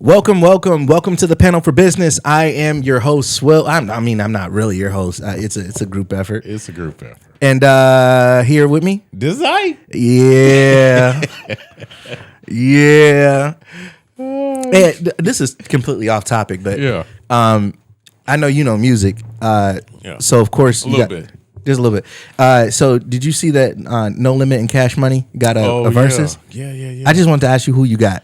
Welcome to the panel for business. I am your host, Swill. I'm not really your host. It's a group effort. It's a group effort. And here with me, Design. Yeah, yeah. And this is completely off topic, but Yeah. I know you know music. Yeah. So of course, A little bit. Just a little bit. So did you see that No Limit and Cash Money got a versus? Yeah. I just wanted to ask you who you got.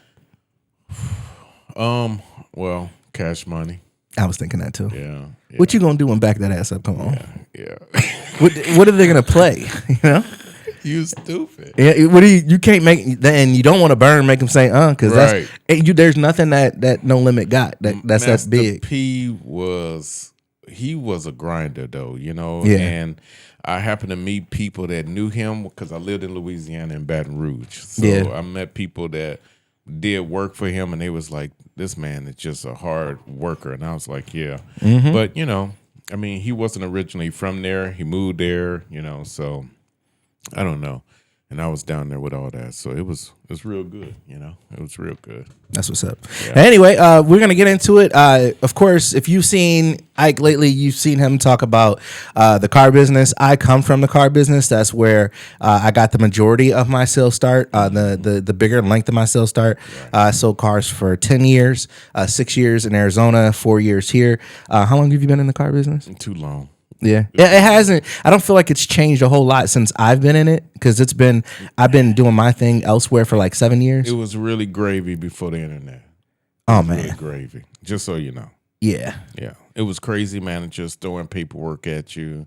Well, Cash Money. I was thinking that too. Yeah. What you gonna do when back that ass up? Come on. Yeah. What are they gonna play? You know? You stupid. Yeah. What do you can't make, and you don't want to make them say because Right. there's nothing that No Limit got that's Master big. P was a grinder though, you know. Yeah. And I happened to meet people that knew him because I lived in Louisiana in Baton Rouge. So Yeah. I met people that did work for him, and they was like, "This man is just a hard worker," and I was like, "Yeah," but you know, I mean, he wasn't originally from there; he moved there, you know. So I don't know, and I was down there with all that, so it was real good, you know. It was real good. That's what's up. Yeah. Anyway, we're gonna get into it. Of course, if you've seen Ike lately, you've seen him talk about the car business. I come from the car business. That's where I got the majority of my sales start. The bigger length of my sales start. Sold cars for 10 years, 6 years in Arizona, 4 years here. How long have you been in the car business? Too long. Yeah, it hasn't. I don't feel like it's changed a whole lot since I've been in it because I've been doing my thing elsewhere for like 7 years. It was really gravy before the internet. Oh Really man, gravy. Just so you know. yeah. Yeah, it was crazy managers throwing paperwork at you,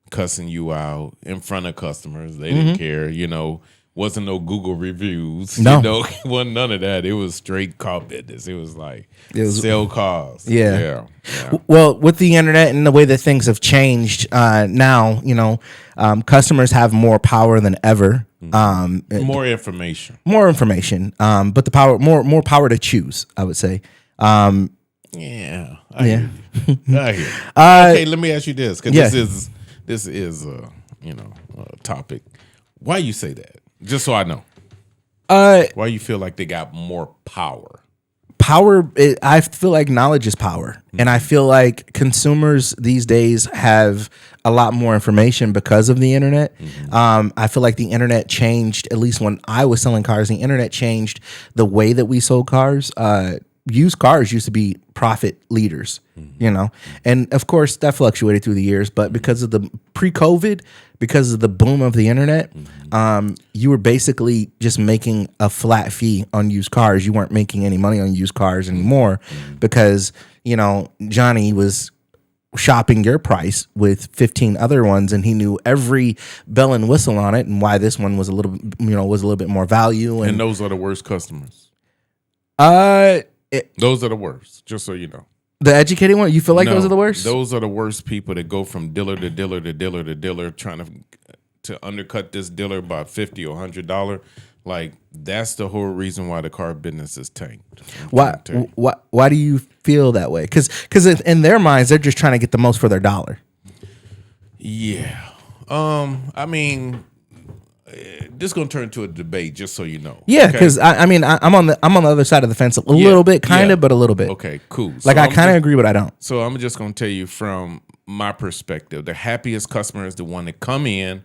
cussing you out in front of customers. They didn't care, you know. Wasn't no Google reviews. No. You know, it wasn't none of that. It was straight car business. It was like sell cars. Yeah. Yeah. Well, with the internet and the way that things have changed now, you know, customers have more power than ever. More information. But the power, more power to choose, I would say. Yeah. I hear you. Okay, let me ask you this, because Yeah. this is you know, a topic. Why you say that? Just so I know. Why you feel like they got more power? I feel like knowledge is power. And I feel like consumers these days have a lot more information because of the internet. I feel like the internet changed, at least when I was selling cars, the internet changed the way that we sold cars. Used cars used to be profit leaders, you know, and of course that fluctuated through the years. But because of the pre-COVID, because of the boom of the internet, you were basically just making a flat fee on used cars. You weren't making any money on used cars anymore because, you know, Johnny was shopping your price with 15 other ones, and he knew every bell and whistle on it and why this one was a little bit more value. And those are the worst customers. Those are the worst, just so you know. The educated one? You feel like those are the worst? Those are the worst people that go from dealer to dealer to dealer to dealer, trying to undercut this dealer by $50 or $100. Like, that's the whole reason why the car business is tanked. Why do you feel that way? Because in their minds, they're just trying to get the most for their dollar. Yeah. I mean, this is gonna turn into a debate, just so you know. Yeah, because okay? I'm on the other side of the fence a little bit, kind of, but a little bit. Okay, cool. Like I kind of agree, but I don't. So I'm just gonna tell you from my perspective, the happiest customer is the one that come in,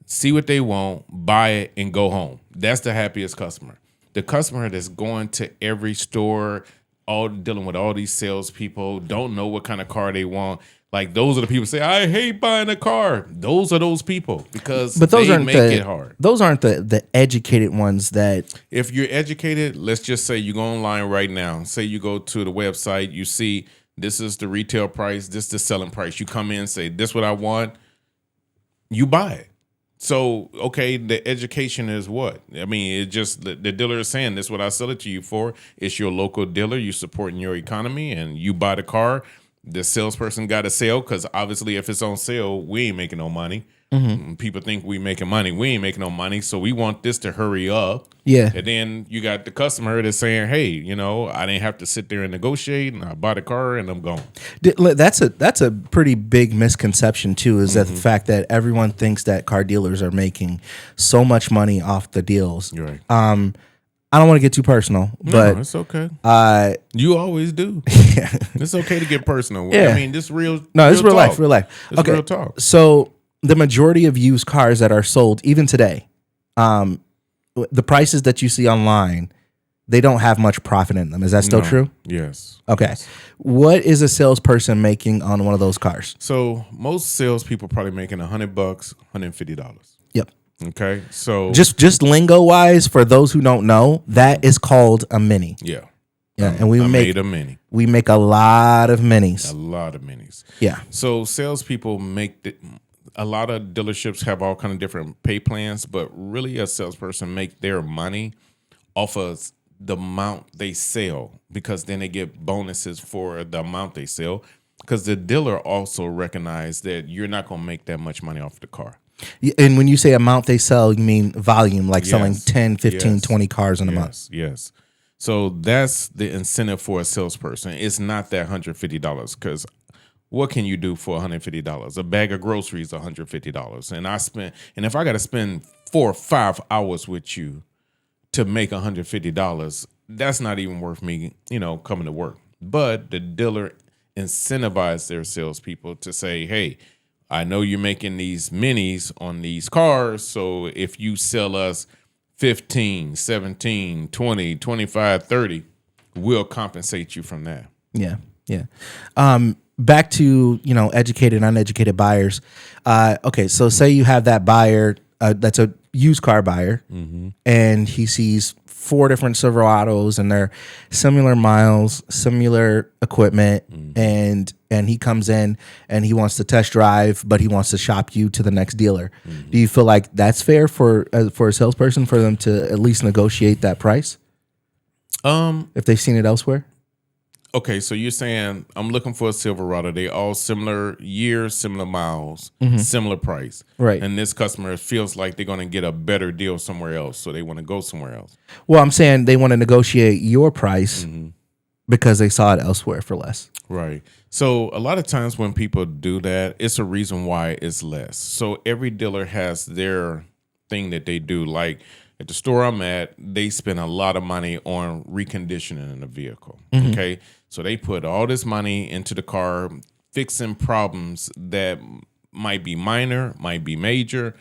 see what they want, buy it, and go home. That's the happiest customer. The customer that's going to every store, all dealing with all these salespeople, don't know what kind of car they want. Like, those are the people who say, I hate buying a car. Those are those people because they make it hard. Those aren't the educated ones that... If you're educated, let's just say you go online right now. Say you go to the website, you see this is the retail price, this is the selling price. You come in and say, this is what I want. You buy it. So, okay, the education is what? I mean, it just, the dealer is saying, this is what I sell it to you for. It's your local dealer. You supporting your economy, and you buy the car. The salesperson got to sell, because obviously if it's on sale, we ain't making no money. People think we making money. We ain't making no money. So we want this to hurry up. Yeah. And then you got the customer that's saying, hey, you know, I didn't have to sit there and negotiate, and I bought a car and I'm gone. That's a pretty big misconception too, is that the fact that everyone thinks that car dealers are making so much money off the deals. You're right. I don't want to get too personal, but no, it's okay. uh, You always do. It's okay to get personal. Yeah. I mean, this real. no, it's real talk. life, real life. It's Okay, real talk. so the majority of used cars that are sold, even today, the prices that you see online, they don't have much profit in them. Is that still No. true? Yes. Okay. Yes. What is a salesperson making on one of those cars? So most salespeople probably making $100, $150. Yep. Okay. So Just lingo wise, for those who don't know, that is called a mini. yeah. Yeah, and we I make made a mini. we make a lot of minis. A lot of minis. Yeah. So salespeople a lot of dealerships have all kind of different pay plans, but really a salesperson make their money off of the amount they sell, because then they get bonuses for the amount they sell, because the dealer also recognize that you're not going to make that much money off the car. And when you say amount they sell, you mean volume, like selling 10, 15, Yes. 20 cars in a month. Yes. So that's the incentive for a salesperson. It's not that $150, because what can you do for $150? A bag of groceries, $150. And if I got to spend 4 or 5 hours with you to make $150, that's not even worth me, coming to work. But the dealer incentivizes their salespeople to say, hey, I know you're making these minis on these cars, so if you sell us 15, 17, 20, 25, 30, we'll compensate you from that. Yeah. Yeah. Back to, educated, uneducated buyers. Okay. So say you have that buyer, that's a used car buyer, and he sees 4 different Silverados and they're similar miles, similar equipment, and he comes in and he wants to test drive, but he wants to shop you to the next dealer. Do you feel like that's fair for a salesperson, for them to at least negotiate that price if they've seen it elsewhere? Okay, so you're saying I'm looking for a Silverado. They all similar years, similar miles, similar price. Right. And this customer feels like they're going to get a better deal somewhere else, so they want to go somewhere else. Well, I'm saying they want to negotiate your price because they saw it elsewhere for less. Right. So a lot of times when people do that, it's a reason why it's less. So every dealer has their thing that they do. Like at the store I'm at, they spend a lot of money on reconditioning the vehicle. Okay. So they put all this money into the car, fixing problems that might be minor, might be major.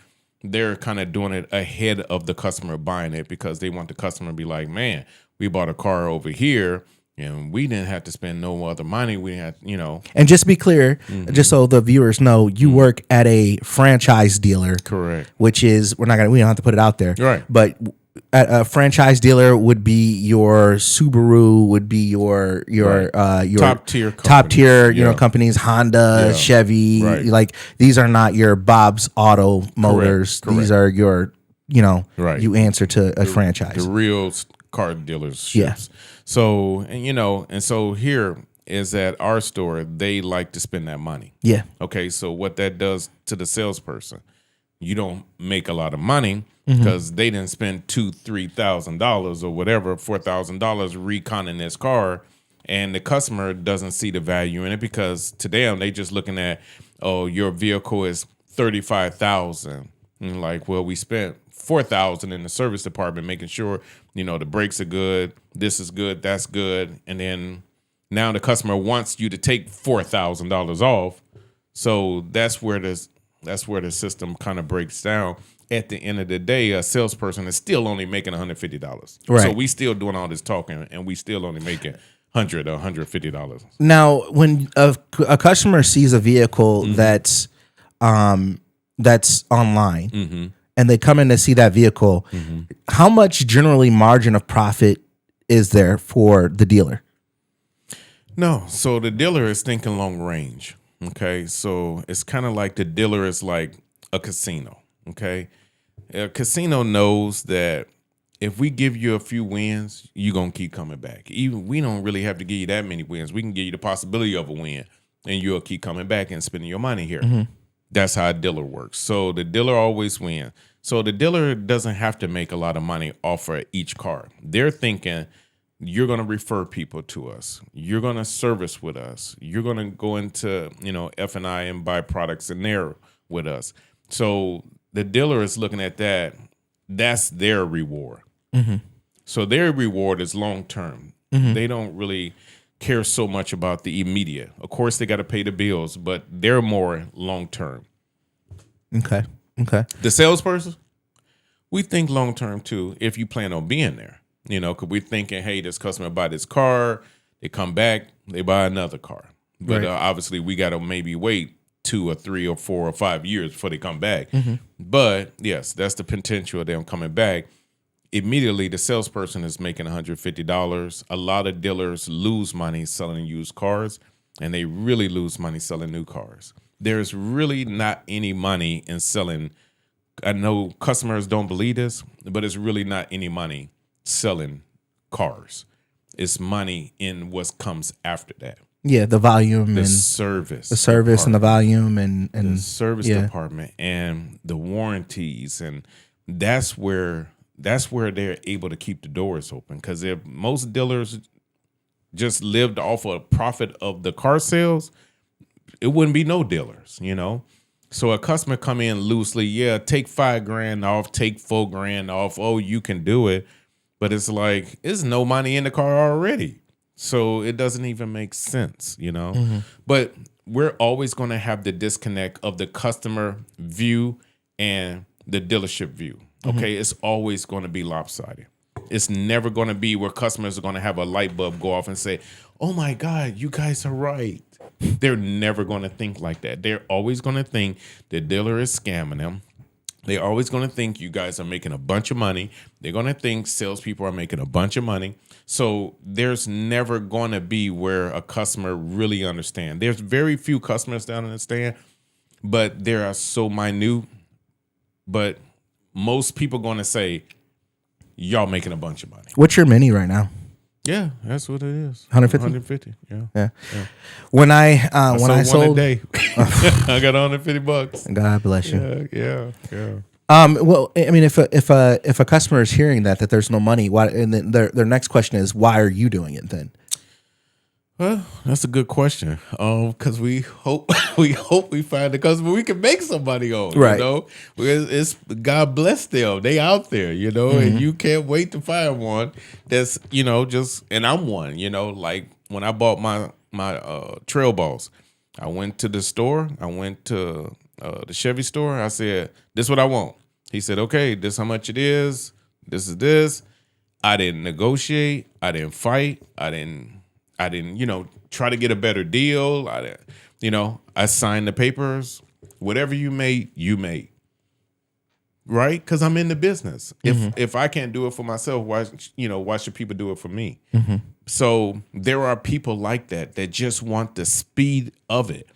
They're kind of doing it ahead of the customer buying it, because they want the customer to be like, man, we bought a car over here and we didn't have to spend no other money. We had, And just to be clear, just so the viewers know, you work at a franchise dealer. Correct. Which is, we don't have to put it out there. Right. But a franchise dealer would be your Subaru, would be your top tier companies, Honda, Chevy. Right. Like, these are not your Bob's Auto Motors. Correct. These are your, Right. you answer to a franchise. The real car dealerships. Yeah. So, and so here is at our store, they like to spend that money. Yeah. Okay, so what that does to the salesperson, you don't make a lot of money because they didn't spend $2,000-$3,000 or whatever, $4,000 reconning this car, and the customer doesn't see the value in it, because to them they just looking at, oh, your vehicle is $35,000, and like, well, we spent $4,000 in the service department making sure the brakes are good, this is good, that's good, and then now the customer wants you to take $4,000 off. So that's where the system kind of breaks down. At the end of the day, a salesperson is still only making $150. Right. So we still doing all this talking, and we still only making $100 or $150. Now, when a customer sees a vehicle that's online, and they come in to see that vehicle, how much generally margin of profit is there for the dealer? No, so the dealer is thinking long range. Okay, so it's kind of like the dealer is like a casino. Okay, a casino knows that if we give you a few wins, you're gonna keep coming back. Even we don't really have to give you that many wins. We can give you the possibility of a win, and you'll keep coming back and spending your money here. That's how a dealer works. So the dealer always wins. So the dealer doesn't have to make a lot of money off of each car. They're thinking, you're going to refer people to us. You're going to service with us. You're going to go into, F&I and buy products in there with us. So the dealer is looking at that. That's their reward. So their reward is long term. They don't really care so much about the immediate. Of course, they got to pay the bills, but they're more long term. Okay. The salesperson, we think long term too. If you plan on being there, because we're thinking, hey, this customer buy this car, they come back, they buy another car. But Right. Obviously, we got to maybe wait 2 or 3 or 4 or 5 years before they come back. But yes, that's the potential of them coming back. Immediately, the salesperson is making $150. A lot of dealers lose money selling used cars, and they really lose money selling new cars. There's really not any money in selling. I know customers don't believe this, but it's really not any money selling cars. It's money in what comes after that. Yeah, the volume The and service. the service and the volume and The service yeah. department and the warranties, and that's where they're able to keep the doors open. Because if most dealers just lived off of a profit of the car sales, it wouldn't be no dealers, So a customer come in loosely, yeah, take $5,000 off, take $4,000 off. Oh, you can do it, but it's like there's no money in the car already, so it doesn't even make sense, But we're always going to have the disconnect of the customer view and the dealership view. Okay, it's always going to be lopsided. It's never going to be where customers are going to have a light bulb go off and say, "Oh my God, you guys are right." They're never going to think like that. They're always going to think the dealer is scamming them. They're always going to think you guys are making a bunch of money. They're going to think salespeople are making a bunch of money. So there's never going to be where a customer really understands. There's very few customers that understand, but they are so minute. But most people going to say, y'all making a bunch of money. What's your mini right now? Yeah, that's what it is. 150? 150. Yeah. Yeah. When I sold one a day, I got $150. God bless you. Yeah. Well, I mean, if a customer is hearing that there's no money, why? And then their next question is, why are you doing it then? Well, that's a good question. Because we hope we find the customer we can make some money on. Right. It's God bless them. They out there, and you can't wait to find one that's and I'm one. Like when I bought my Trail Boss, I went to the store. I went to the Chevy store. I said, "This is what I want." He said, "Okay, this is how much it is. This is this." I didn't negotiate. I didn't fight. I didn't, try to get a better deal. I signed the papers. Whatever you made, right? Because I'm in the business. If I can't do it for myself, why should people do it for me? So there are people like that just want the speed of it.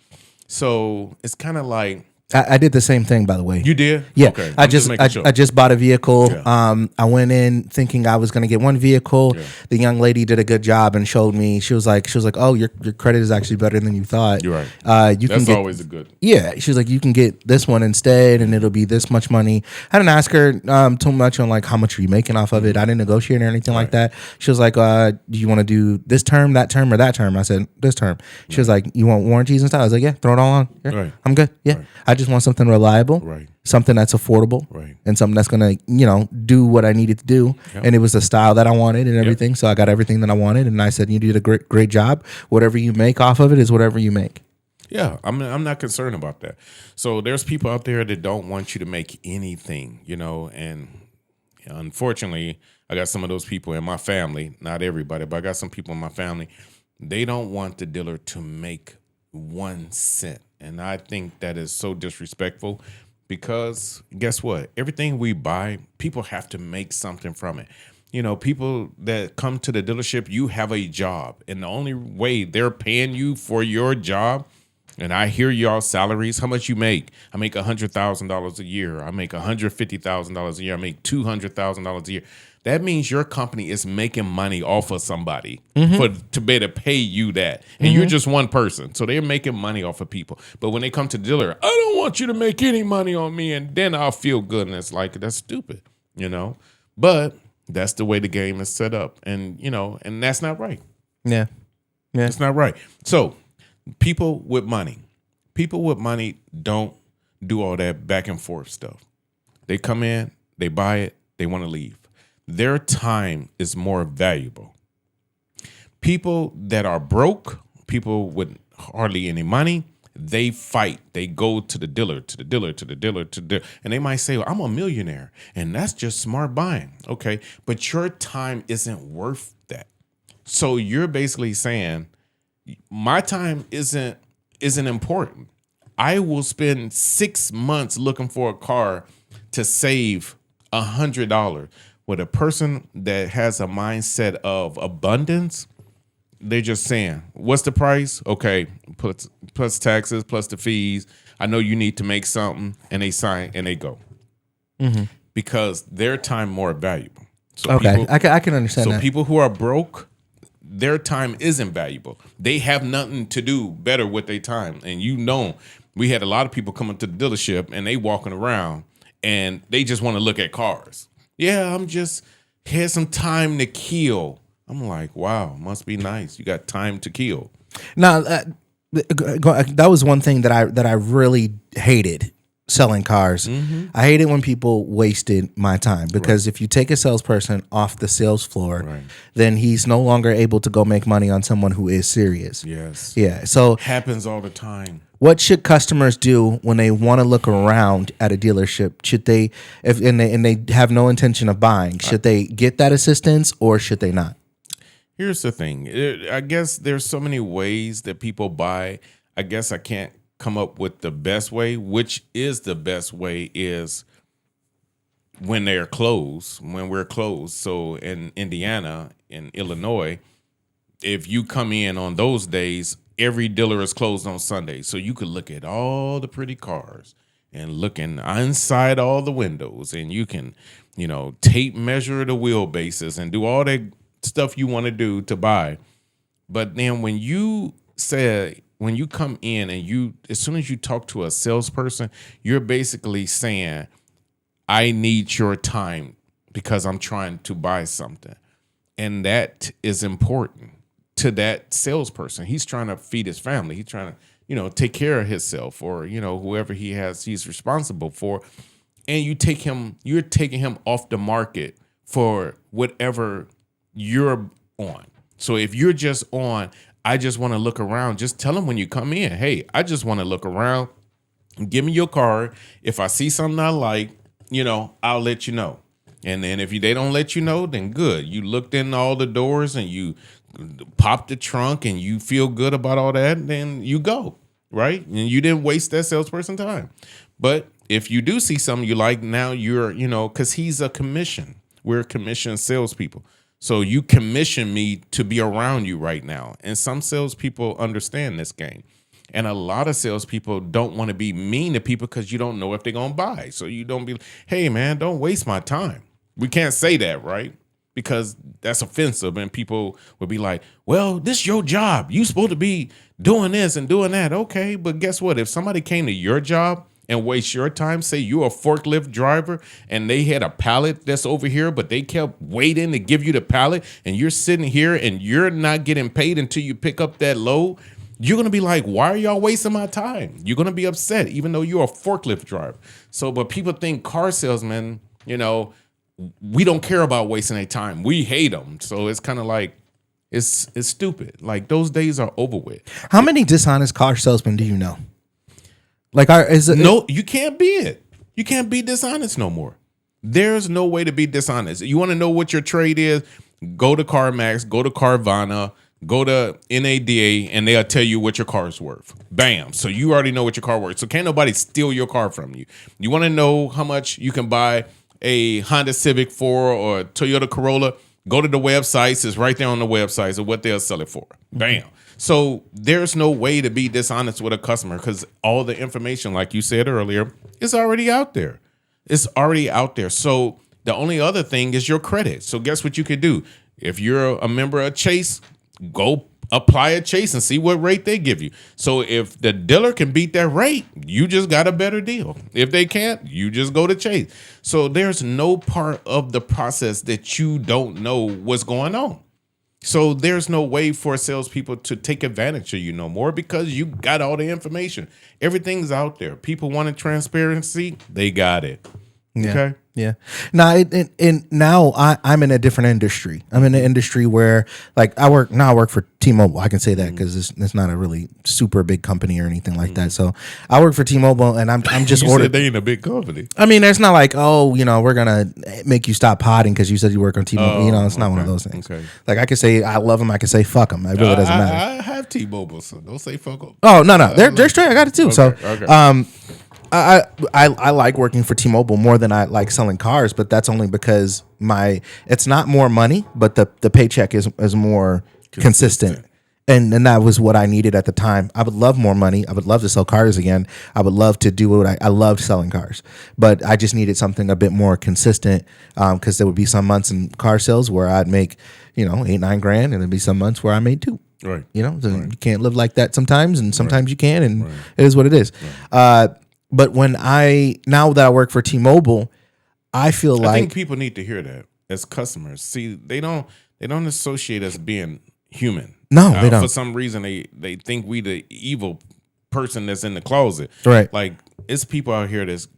So it's kind of like, I did the same thing, by the way. you did? Yeah, Okay. I just bought a vehicle. Yeah. I went in thinking I was going to get one vehicle. Yeah. The young lady did a good job and showed me. She was like, "Oh, your credit is actually better than you thought. You're right. You That's can get, always a good. Yeah, she was like, you can get this one instead, and it'll be this much money. I didn't ask her too much on like how much are you making off of it. I didn't negotiate or anything like that. She was like, do you want to do this term, that term, or that term? I said this term. She was like, you want warranties and stuff? I was like, yeah, throw it all on. Yeah, Right. I'm good. Yeah, Right. I just want something reliable. Right. Something that's affordable, Right. and something that's gonna, do what I needed to do. Yep. And it was the style that I wanted and everything. So I got everything that I wanted, and I said, you did a great job. Whatever you make off of it is whatever you make. Yeah, I'm not concerned about that. So there's people out there that don't want you to make anything, and unfortunately, I got some of those people in my family, not everybody, but I got some people in my family. They don't want the dealer to make 1 cent. And I think that is so disrespectful because guess what? Everything we buy, people have to make something from it. People that come to the dealership, you have a job. And the only way they're paying you for your job, and I hear y'all salaries, how much you make? I make $100,000 a year. I make $150,000 a year. I make $200,000 a year. That means your company is making money off of somebody to be able to pay you that. And you're just one person. So they're making money off of people. But when they come to the dealer, I don't want you to make any money on me, and then I'll feel good. And it's like, that's stupid, But that's the way the game is set up. And, and that's not right. Yeah. It's not right. So people with money don't do all that back and forth stuff. They come in, they buy it, they want to leave. their time is more valuable. People that are broke, people with hardly any money, they fight. They go to the dealer, and they might say, well, I'm a millionaire, and that's just smart buying. Okay, but your time isn't worth that. So you're basically saying, my time isn't important. I will spend 6 months looking for a car to save $100. With a person that has a mindset of abundance, they're just saying, what's the price? Okay, plus taxes, plus the fees. I know you need to make something, and they sign and they go. Because their time more valuable. So okay, I can understand that. So people who are broke, their time isn't valuable. They have nothing to do better with their time. And we had a lot of people coming to the dealership, and they walking around, and they just want to look at cars. Yeah, I'm just had some time to kill. I'm like, wow, must be nice. You got time to kill. Now, that was one thing that I really hated selling cars. I hated when people wasted my time, because if you take a salesperson off the sales floor, then he's no longer able to go make money on someone who is serious. Yes. Yeah. So happens all the time. What should customers do when they want to look around at a dealership? Should they, and they have no intention of buying, should they get that assistance, or should they not? Here's the thing. I guess there's so many ways that people buy. I guess I can't come up with the best way. Which is the best way is when they're closed, when we're closed. So in Indiana, in Illinois, if you come in on those days, every dealer is closed on Sunday. So you could look at all the pretty cars and look inside all the windows, and you can, tape measure the wheelbases and do all that stuff you want to do to buy. But then when you come in and as soon as you talk to a salesperson, you're basically saying, I need your time because I'm trying to buy something. And that is important to that salesperson. He's trying to feed his family. He's trying to, take care of himself, or, whoever he's responsible for. And you're taking him off the market for whatever you're on. So if you're just on, I just want to look around, just tell them when you come in, hey, I just want to look around. Give me your card. If I see something I like, I'll let you know. And then if they don't let you know, then good. You looked in all the doors and you pop the trunk and you feel good about all that, then you go, right? And you didn't waste that salesperson time. But if you do see something you like, now you're, because he's a commission. We're commission salespeople. So you commission me to be around you right now. And some salespeople understand this game. And a lot of salespeople don't want to be mean to people because you don't know if they're going to buy. So you don't be, hey, man, don't waste my time. We can't say that, right? Because that's offensive. And people would be like, well, this is your job. You're supposed to be doing this and doing that. Okay, but guess what? If somebody came to your job and waste your time, say you're a forklift driver and they had a pallet that's over here, but they kept waiting to give you the pallet, and you're sitting here and you're not getting paid until you pick up that load, you're going to be like, why are y'all wasting my time? You're going to be upset, even though you're a forklift driver. So, but people think car salesmen, we don't care about wasting their time. We hate them. So it's kind of like, it's stupid. Like, those days are over with. How many dishonest car salesmen do you know? No, you can't be it. You can't be dishonest no more. There's no way to be dishonest. You want to know what your trade is? Go to CarMax, go to Carvana, go to NADA, and they'll tell you what your car is worth. Bam. So you already know what your car worth. So can't nobody steal your car from you. You want to know how much you can buy a Honda Civic for, or a Toyota Corolla? Go to the websites. It's right there on the websites of what they'll sell it for. Bam. So there's no way to be dishonest with a customer, because all the information, like you said earlier, is already out there. It's already out there. So the only other thing is your credit. So guess what you could do? If you're a member of Chase, go apply at Chase and see what rate they give you. So if the dealer can beat that rate, you just got a better deal. If they can't, you just go to Chase. So there's no part of the process that you don't know what's going on. So there's no way for salespeople to take advantage of you no more, because you got all the information. Everything's out there. People wanted transparency. They got it. Yeah. Okay. Yeah. Now, now I'm in a different industry. I'm in an industry where, like, I work for T-Mobile. I can say that because it's not a really super big company or anything like that. So I work for T-Mobile, and I'm just You ordered. said they ain't a big company. I mean, it's not like, oh, we're gonna make you stop potting because you said you work on T-Mobile. It's not one of those things. Okay. Like, I can say I love them. I can say fuck them. It really doesn't matter. I have T-Mobile, so don't say fuck them. Oh no, they're straight. I got it too. Okay. I like working for T-Mobile more than I like selling cars, but that's only because it's not more money, but the paycheck is more consistent. And that was what I needed at the time. I would love more money. I would love to sell cars again. I would love to do what I loved selling cars, but I just needed something a bit more consistent because there would be some months in car sales where I'd make, $8-9 grand, and there'd be some months where I made $2. Right. You can't live like that sometimes, and sometimes you can, and it is what it is. Right. But now that I work for T-Mobile, I think people need to hear that as customers. See, they don't associate us being human. No, they don't. For some reason, they think we the evil person that's in the closet. Right. Like, it's people out here that's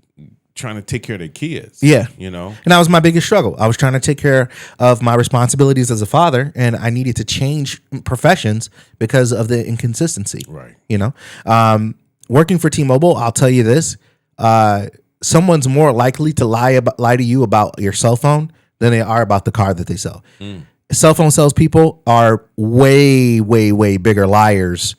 trying to take care of their kids. Yeah. And that was my biggest struggle. I was trying to take care of my responsibilities as a father, and I needed to change professions because of the inconsistency. Right. Working for T-Mobile, I'll tell you this: someone's more likely to lie to you about your cell phone than they are about the car that they sell. Cell phone salespeople are way, way, way bigger liars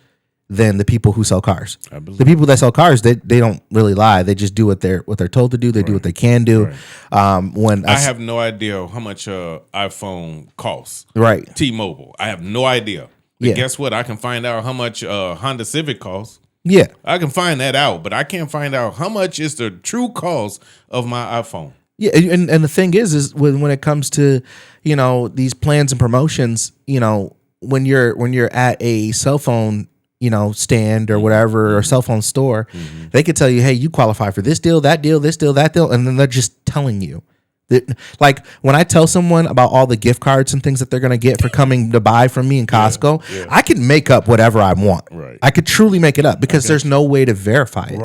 than the people who sell cars. The people that sell cars, they don't really lie. They just do what they're told to do. They do what they can do. Right. I have no idea how much iPhone costs. Right. T-Mobile. I have no idea. But guess what? I can find out how much Honda Civic costs. Yeah. I can find that out, but I can't find out how much is the true cost of my iPhone. Yeah, and the thing is when it comes to, these plans and promotions, when you're at a cell phone, stand or whatever, or cell phone store, they could tell you, hey, you qualify for this deal, that deal, this deal, that deal, and then they're just telling you. Like, when I tell someone about all the gift cards and things that they're going to get for coming to buy from me in Costco, I can make up whatever I want. Right. I could truly make it up because there's no way to verify it.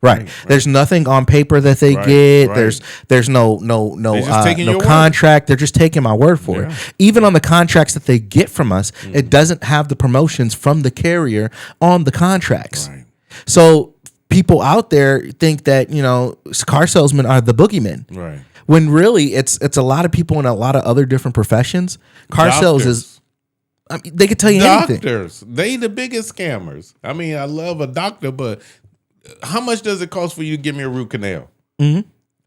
Right. There's nothing on paper that they get. Right. There's no contract. They're just taking my word for it. Even on the contracts that they get from us, it doesn't have the promotions from the carrier on the contracts. Right. So people out there think that, car salesmen are the boogeymen. Right. When really it's a lot of people in a lot of other different professions. Car sales is, they could tell you anything. Doctors, they the biggest scammers. I mean, I love a doctor, but how much does it cost for you to give me a root canal?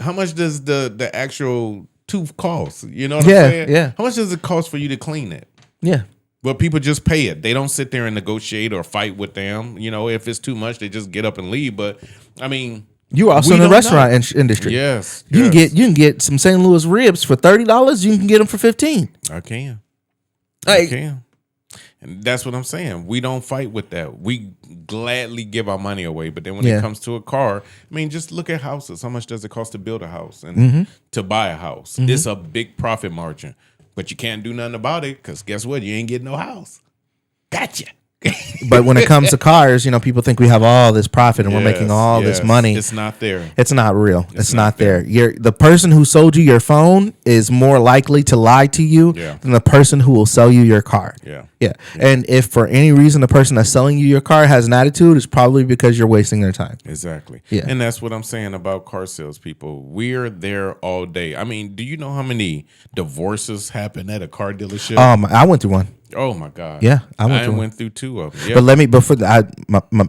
How much does the actual tooth cost? You know what I'm saying? Yeah. How much does it cost for you to clean it? Yeah. But people just pay it. They don't sit there and negotiate or fight with them. If it's too much, they just get up and leave. But I mean, you also in the restaurant industry. Yes, you can get some St. Louis ribs for $30. You can get them for $15. I can. And that's what I'm saying. We don't fight with that. We gladly give our money away. But then when it comes to a car, I mean, just look at houses. How much does it cost to build a house and to buy a house? It's a big profit margin. But you can't do nothing about it because guess what? You ain't getting no house. Gotcha. But when it comes to cars, people think we have all this profit and we're making all this money. It's not there. It's not real. It's not there. The person who sold you your phone is more likely to lie to you than the person who will sell you your car. Yeah. And if for any reason the person that's selling you your car has an attitude, it's probably because you're wasting their time. Exactly. Yeah. And that's what I'm saying about car salespeople. We're there all day. I mean, do you know how many divorces happen at a car dealership? I went through one. Oh my God! Yeah, I went through 2 of them. Yep.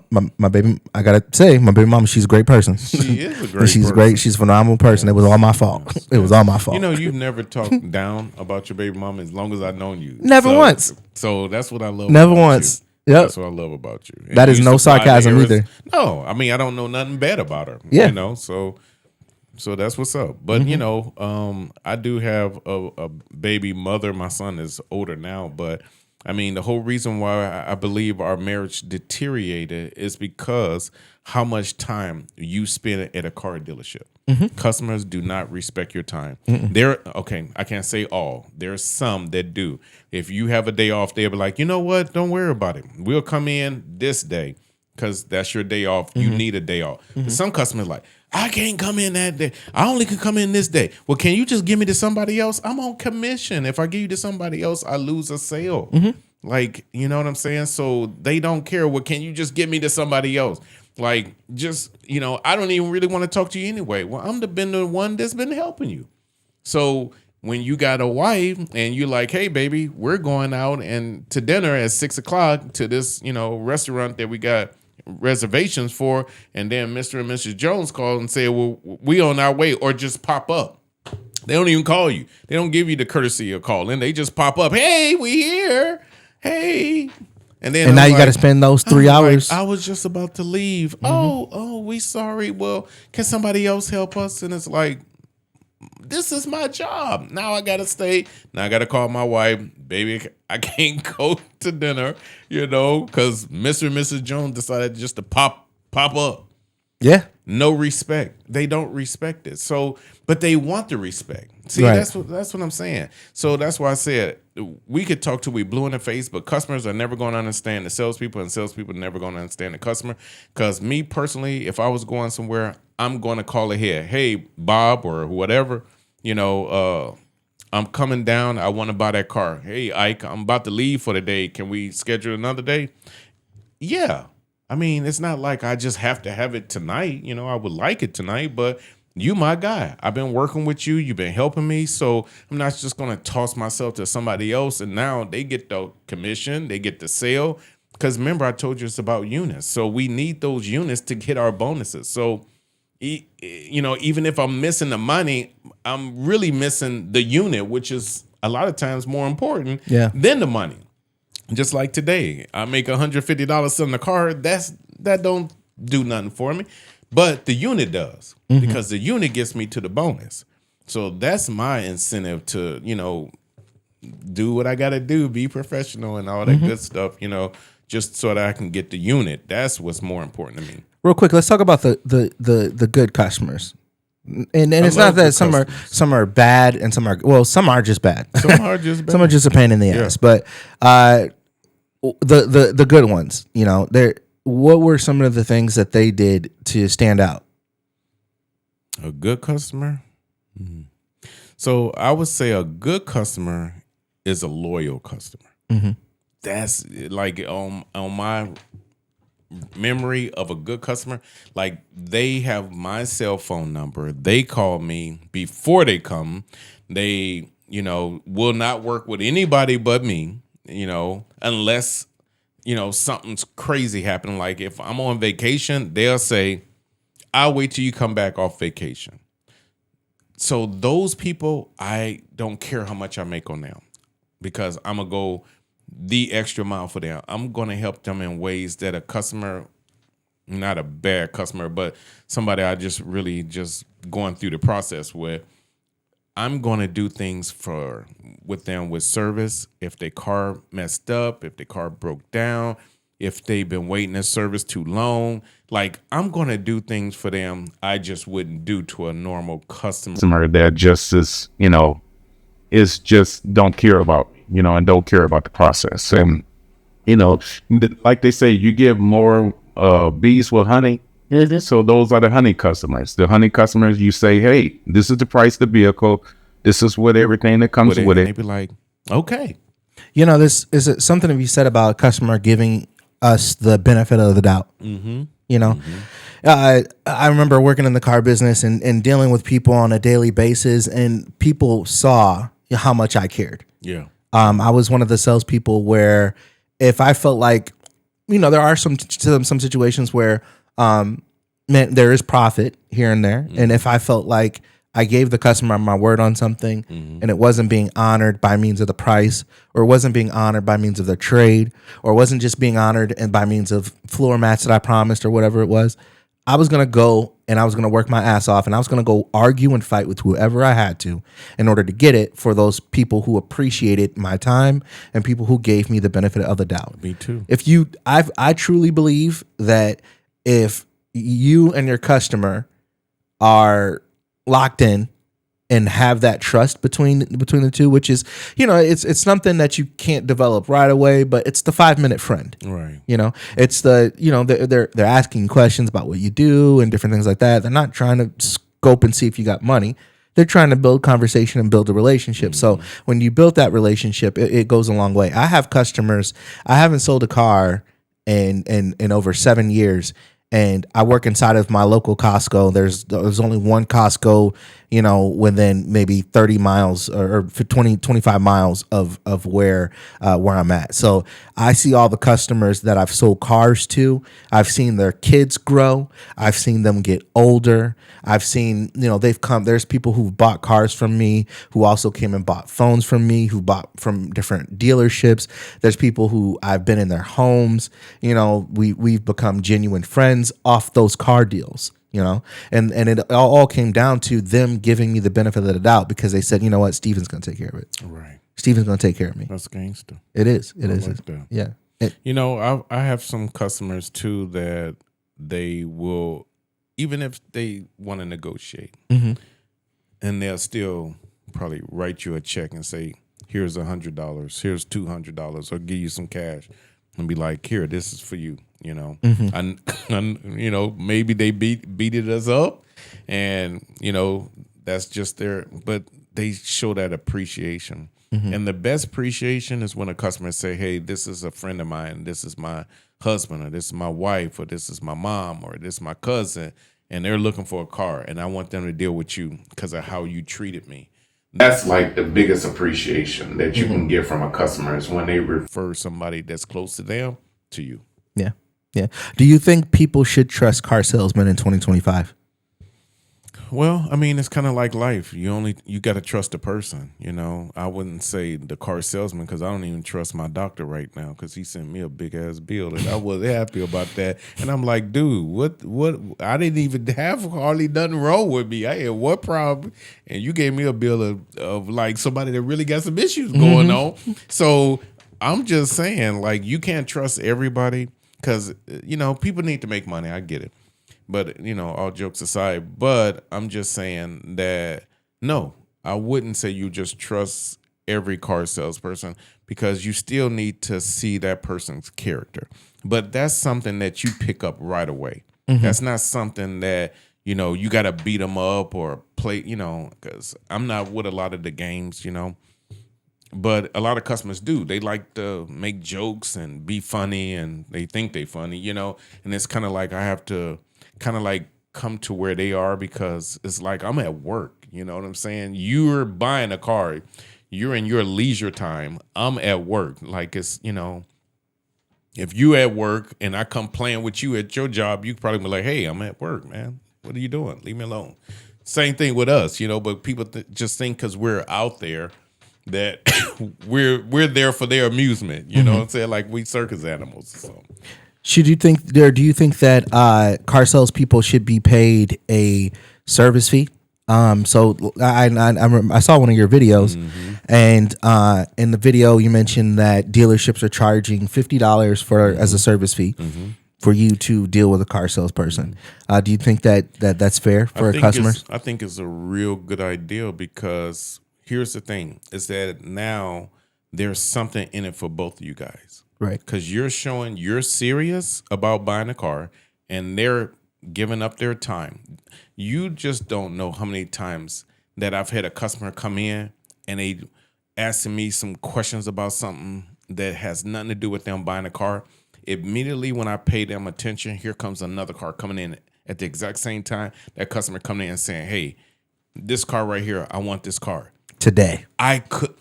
But my baby, I gotta say, my baby mama, she's a great person. She is a great. She's great. She's a phenomenal person. Yes. It was all my fault. Yes. It was all my fault. You've never talked down about your baby mama as long as I've known you. Never once. So that's what I love. Never once. Yep. That's what I love about you. And that is no sarcasm either. No, I mean I don't know nothing bad about her. Yeah. So that's what's up. But I do have a baby mother. My son is older now, but I mean the whole reason why I believe our marriage deteriorated is because how much time you spend at a car dealership. Customers do not respect your time. I can't say all. There's some that do. If you have a day off, they'll be like, you know what? Don't worry about it. We'll come in this day because that's your day off. You need a day off. Some customers like, I can't come in that day. I only can come in this day. Well, can you just give me to somebody else? I'm on commission. If I give you to somebody else, I lose a sale. Like, you know what I'm saying? So they don't care. Well, can you just give me to somebody else? Like, just, I don't even really want to talk to you anyway. Well, been the one that's been helping you. So when you got a wife and you're like, hey, baby, we're going out and to dinner at 6:00 to this, restaurant that we got reservations for, and then Mr. and Mrs. Jones call and say, well, we on our way, or just pop up. They don't even call you. They don't give you the courtesy of calling. They just pop up. Hey, we here. Hey. And now you got to spend those 3 hours. I was just about to leave. Oh, we sorry. Well, can somebody else help us? And it's like, this is my job. Now I got to stay. Now I got to call my wife. Baby, I can't go to dinner, because Mr. and Mrs. Jones decided just to pop up. Yeah. No respect. They don't respect it. So, but they want the respect. See, right. that's what I'm saying. So that's why I said we could talk till we blue in the face, but customers are never going to understand the salespeople, and salespeople are never going to understand the customer. Because me personally, if I was going somewhere, I'm going to call ahead. Hey, Bob or whatever, I'm coming down. I want to buy that car. Hey, Ike, I'm about to leave for the day. Can we schedule another day? Yeah. I mean, it's not like I just have to have it tonight. I would like it tonight, but you my guy. I've been working with you. You've been helping me. So I'm not just going to toss myself to somebody else. And now they get the commission. They get the sale. Because remember, I told you it's about units. So we need those units to get our bonuses. So, even if I'm missing the money, I'm really missing the unit, which is a lot of times more important than the money. Just like today, I make $150 selling a car. That don't do nothing for me, but the unit does, because the unit gets me to the bonus. So that's my incentive to, do what I got to do, be professional and all that good stuff, just so that I can get the unit. That's what's more important to me. Real quick, let's talk about the good customers. And it's not that some are bad and some are just bad. Some are just bad. Some are just a pain in the ass. But the good ones, what were some of the things that they did to stand out? A good customer? So I would say a good customer is a loyal customer. That's like on my memory of a good customer, like they have my cell phone number. They call me before they come. They, will not work with anybody but me, unless, something's crazy happening. Like if I'm on vacation, they'll say, I'll wait till you come back off vacation. So those people, I don't care how much I make on them, because I'm going to go the extra mile for them. I'm going to help them in ways that a customer, not a bad customer, but somebody I just really just going through the process with, I'm going to do things with them with service. If their car messed up, if their car broke down, if they've been waiting in service too long, like I'm going to do things for them I just wouldn't do to a normal customer that just is just don't care about, and don't care about the process. And, like they say, you give more bees with honey. So those are the honey customers. The honey customers, you say, hey, this is the price of the vehicle. This is what everything that comes with it. They be like, okay. This is something to be said about a customer giving us the benefit of the doubt. I remember working in the car business and dealing with people on a daily basis, and people saw how much I cared. Yeah. I was one of the salespeople where if I felt like, there are some situations where, there is profit here and there. And if I felt like I gave the customer my word on something and it wasn't being honored by means of the price, or it wasn't being honored by means of the trade, or it wasn't just being honored and by means of floor mats that I promised or whatever it was, I was going to go and I was going to work my ass off, and I was going to go argue and fight with whoever I had to in order to get it for those people who appreciated my time and people who gave me the benefit of the doubt. Me too. I truly believe that if you and your customer are locked in and have that trust between the two, which is, it's something that you can't develop right away, but it's the 5-minute friend. Right. It's the, they're asking questions about what you do and different things like that. They're not trying to scope and see if you got money. They're trying to build conversation and build a relationship. So when you build that relationship, it goes a long way. I have customers. I haven't sold a car in over 7 years. And I work inside of my local Costco. There's only one Costco, within maybe 30 miles or 20, 25 miles of where I'm at. So I see all the customers that I've sold cars to. I've seen their kids grow. I've seen them get older. I've seen, they've come. There's people who've bought cars from me who also came and bought phones from me, who bought from different dealerships. There's people who I've been in their homes. We've become genuine friends off those car deals, and it all came down to them giving me the benefit of the doubt because they said, you know what, Steven's going to take care of it. Right. Steven's going to take care of me. That's gangster. It is. I like that. Yeah. I have some customers too that they will, even if they want to negotiate, and they'll still probably write you a check and say, here's $100, here's $200, or give you some cash and be like, here, this is for you. And maybe they beat us up, and that's just their. But they show that appreciation, and the best appreciation is when a customer say, "Hey, this is a friend of mine. This is my husband, or this is my wife, or this is my mom, or this is my cousin, and they're looking for a car, and I want them to deal with you because of how you treated me." That's like the biggest appreciation that you can get from a customer is when they refer somebody that's close to them to you. Yeah. Yeah. Do you think people should trust car salesmen in 2025? Well, I mean, it's kind of like life. You got to trust a person. I wouldn't say the car salesman because I don't even trust my doctor right now because he sent me a big ass bill and I was happy about that. And I'm like, dude, what? I didn't even have hardly nothing wrong with me. I had what problem? And you gave me a bill of like somebody that really got some issues going on. So I'm just saying, like, you can't trust everybody. Because, people need to make money. I get it. But, all jokes aside. But I'm just saying that, no, I wouldn't say you just trust every car salesperson because you still need to see that person's character. But that's something that you pick up right away. That's not something that, you got to beat them up or play, because I'm not with a lot of the games, But a lot of customers do. They like to make jokes and be funny, and they think they're funny, And it's kind of like I have to kind of like come to where they are because it's like I'm at work. You know what I'm saying? You're buying a car. You're in your leisure time. I'm at work. Like it's, if you at work and I come playing with you at your job, you probably be like, hey, I'm at work, man. What are you doing? Leave me alone. Same thing with us, but people just think because we're out there that we're there for their amusement, you know what I'm saying? Like we circus animals. So. Do you think that car salespeople should be paid a service fee? So I saw one of your videos, and in the video you mentioned that dealerships are charging $50 as a service fee for you to deal with a car salesperson. Do you think that's fair for customers? I think it's a real good idea because here's the thing, is that now there's something in it for both of you guys. Right. Because you're showing you're serious about buying a car and they're giving up their time. You just don't know how many times that I've had a customer come in and they asking me some questions about something that has nothing to do with them buying a car. Immediately when I pay them attention, here comes another car coming in at the exact same time. That customer coming in and saying, hey, this car right here, I want this car. Today. I could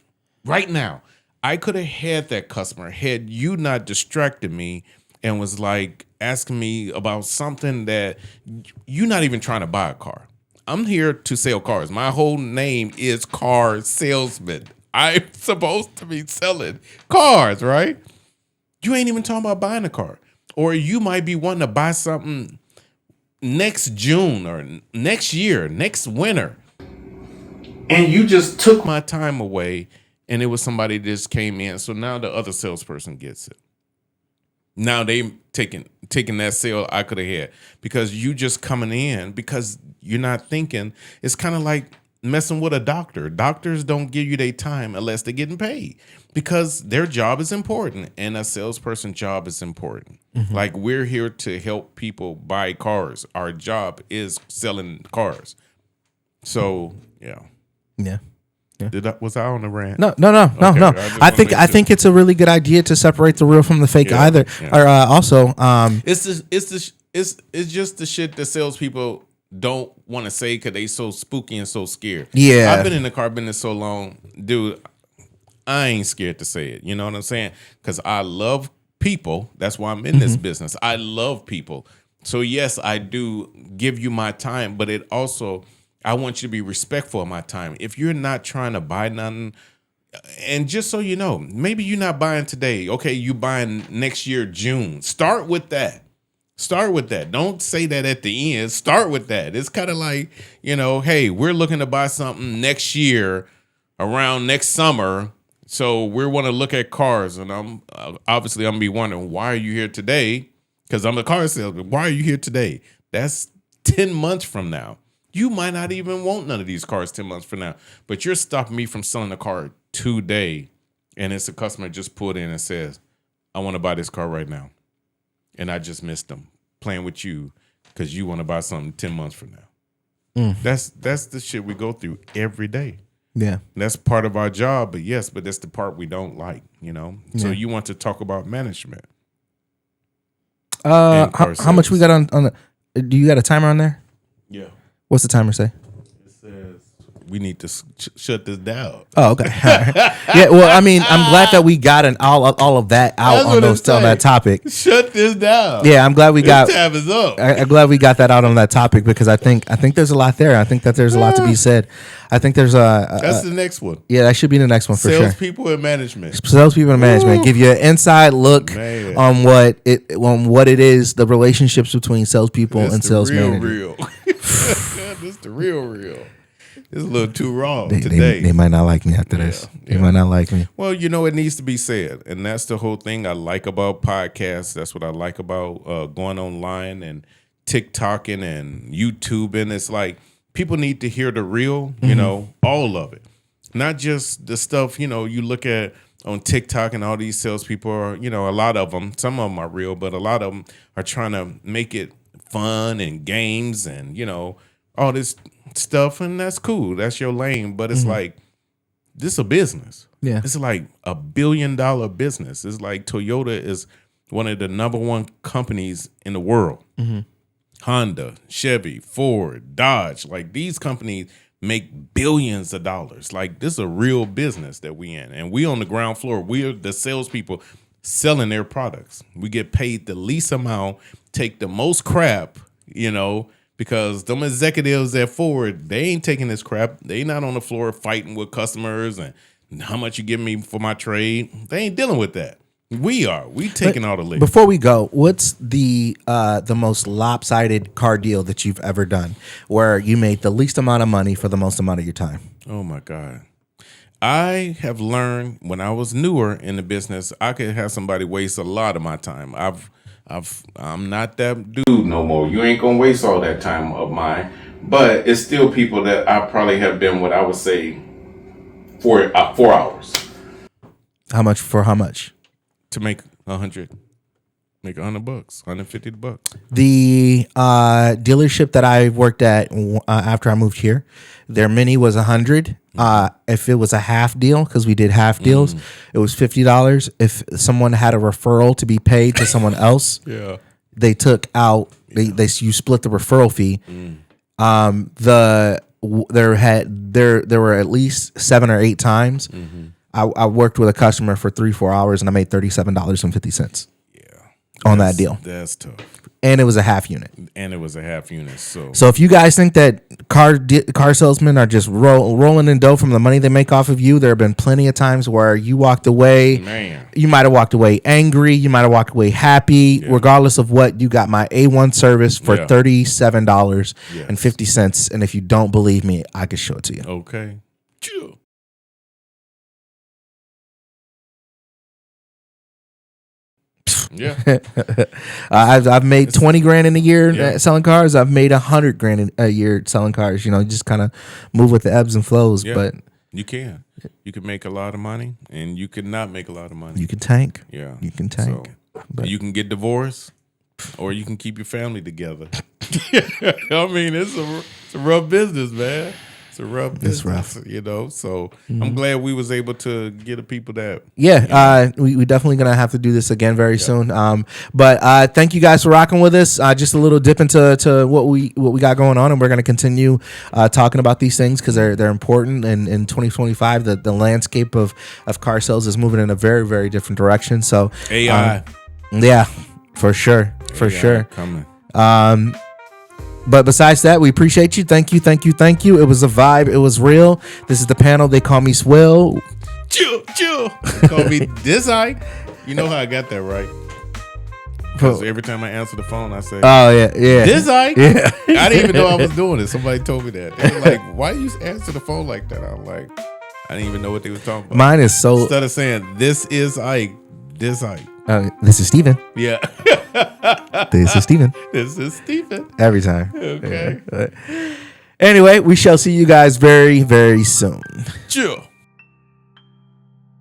have had that customer had you not distracted me and was like asking me about something that you're not even trying to buy a car. I'm here to sell cars. My whole name is Car Salesman. I'm supposed to be selling cars, right? You ain't even talking about buying a car. Or you might be wanting to buy something next June or next year, next winter. And you just took my time away, and it was somebody that just came in. So now the other salesperson gets it. Now they taking that sale I could have had because you just coming in because you're not thinking. It's kind of like messing with a doctor. Doctors don't give you their time unless they're getting paid because their job is important and a salesperson's job is important. Like we're here to help people buy cars. Our job is selling cars. So yeah. Was I on the rant? No. I think it's a really good idea to separate the real from the fake. Either or also, it's just the shit that salespeople don't want to say because they so spooky and so scared. Yeah, I've been in the car business so long, dude. I ain't scared to say it. You know what I'm saying? Because I love people. That's why I'm in this business. I love people. So yes, I do give you my time, but it also, I want you to be respectful of my time. If you're not trying to buy nothing, and just so you know, maybe you're not buying today. Okay, you buying next year, June. Start with that. Don't say that at the end. Start with that. It's kind of like, hey, we're looking to buy something next year around next summer. So we want to look at cars. And I'm going to be wondering, why are you here today? Because I'm a car salesman. Why are you here today? That's 10 months from now. You might not even want none of these cars 10 months from now. But you're stopping me from selling a car today. And it's a customer just pulled in and says, I want to buy this car right now. And I just missed them playing with you because you want to buy something 10 months from now. That's the shit we go through every day. Yeah. That's part of our job, but that's the part we don't like, So you want to talk about management. How much we got on the, do you got a timer on there? Yeah. What's the timer say? It says we need to shut this down. Oh, okay. All right. Yeah, well, I mean, I'm glad that we got all of that out on that topic. Shut this down. Yeah, I'm glad we got. Tab is up. I'm glad we got that out on that topic because I think there's a lot there. I think that there's a lot to be said. I think there's that's the next one. Yeah, that should be the next one for sure. Salespeople and management. Salespeople and management give you an inside look on what it is, the relationships between salespeople and sales managers. This the real. It's a little too raw today. They might not like me after this. They might not like me. Well, it needs to be said. And that's the whole thing I like about podcasts. That's what I like about going online and TikToking and YouTubing. It's like people need to hear the real, all of it. Not just the stuff, you look at on TikTok and all these salespeople are, a lot of them, some of them are real, but a lot of them are trying to make it fun and games and, all this stuff, and that's cool. That's your lane, but it's like this is a business. Yeah, it's like $1 billion business. It's like Toyota is one of the number one companies in the world. Honda, Chevy, Ford, Dodge, like these companies make billions of dollars. Like this is a real business that we in, and we on the ground floor. We're the salespeople selling their products. We get paid the least amount, take the most crap, because them executives at Ford, they ain't taking this crap. They not on the floor fighting with customers and how much you give me for my trade. They ain't dealing with that. We are. We taking all the lick. Before we go, what's the most lopsided car deal that you've ever done where you made the least amount of money for the most amount of your time? Oh my God. I have learned when I was newer in the business, I could have somebody waste a lot of my time. I'm not that dude no more. You ain't gonna waste all that time of mine. But it's still people that I probably have been with, I would say, 4 hours. How much for how much? To make $100. Make $100, $150. The dealership that I worked at after I moved here, their mini was $100. If it was a half deal, because we did half deals, it was $50. If someone had a referral to be paid to someone else, they took out. You split the referral fee. There were at least 7 or 8 times. I worked with a customer for 3-4 hours and I made $37.50. On that deal. That's tough. And it was a half unit. So if you guys think that car salesmen are just rolling in dough from the money they make off of you, there have been plenty of times where you walked away. Man. You might have walked away angry. You might have walked away happy. Yeah. Regardless of what, you got my A1 service for $37.50. And if you don't believe me, I can show it to you. Okay. Chill. Yeah. I've made 20 grand in a year selling cars. I've made 100 grand in a year selling cars. You know, just kind of move with the ebbs and flows. Yeah. But you can make a lot of money, and you can not make a lot of money. you can tank. Yeah, You can tank. So, you can get divorced, or you can keep your family together. I mean, it's a rough business, man. It's a rough business. It's rough. You know. So I'm glad we was able to get the people that. Yeah, we definitely gonna have to do this again very soon. But thank you guys for rocking with us. Just a little dip into what we got going on, and we're gonna continue talking about these things because they're important. And in 2025, the landscape of car sales is moving in a very, very different direction. So AI, yeah, for sure, coming. But besides that, we appreciate you. Thank you. It was a vibe. It was real. This is the panel. They call me Swill. Chill. They call me this Ike. You know how I got that right? Because every time I answer the phone, I say, "Oh yeah, this Ike." Yeah. I didn't even know I was doing it. Somebody told me that. They were like, "Why you answer the phone like that?" I'm like, I didn't even know what they was talking about. Mine is so. Instead of saying this is Ike, this Ike. This is Steven. Yeah. This is Steven. This is Steven. Every time. Okay. Anyway, we shall see you guys very, very soon. Chill.